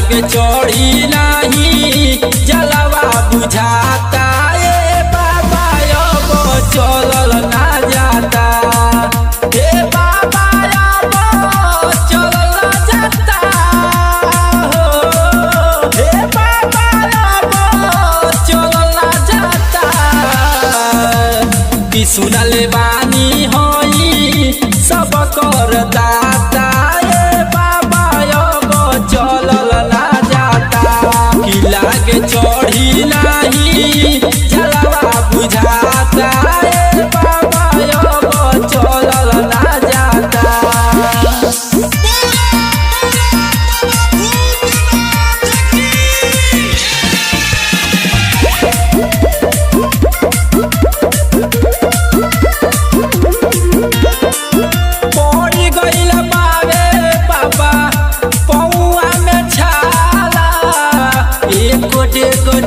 लागे चढ़ी नहीं जलवा बुझाता ए बाबा अब चलल ना जाता हे बाबा अब चलल ना जाता हे बाबा अब चलल ना जाता कि सुनले बानी होई सब कर दाता ए बाबा अब चलल ना जाता कि लागे चढ़ी नहीं जलवा बुझाता ए बाबा अब चलल ना जाता।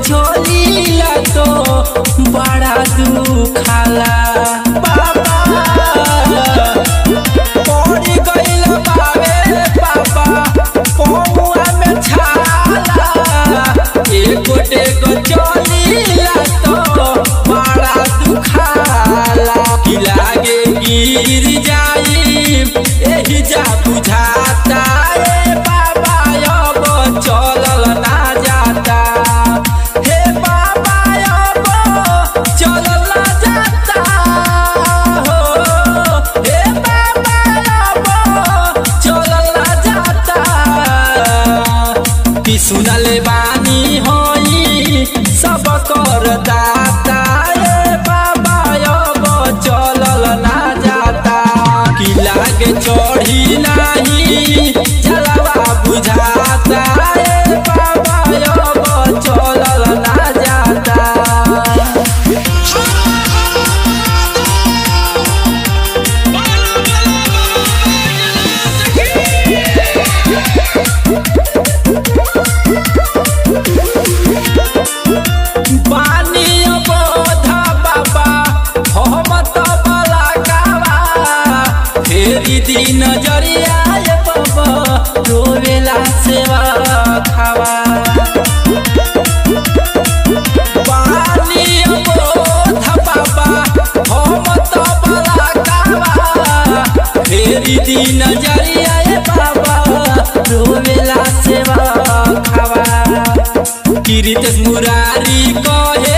छोली तो बड़ा दुखाला बाबा पड़ी गइल बावे बाबा पौआ में छाला एक गोटे को चोली तो बड़ा दुखाला कि लागे गिर जाई एही जा बुझाता ए बाबा अब चलल ना जाता सुनले बानी होई सब कर दाता ए बाबा अब चलल ना जाता कि लागे चढ़ी नहीं जलवा बुझाता ए बाबा अब चलल ना जाता। नजरिया बाबा रोवेला सेवा खावा पानी बाबा हम तो बला कावा फेरी दी नजरिया बाबा रोवेला सेवा खावा किरित मुरारी कहे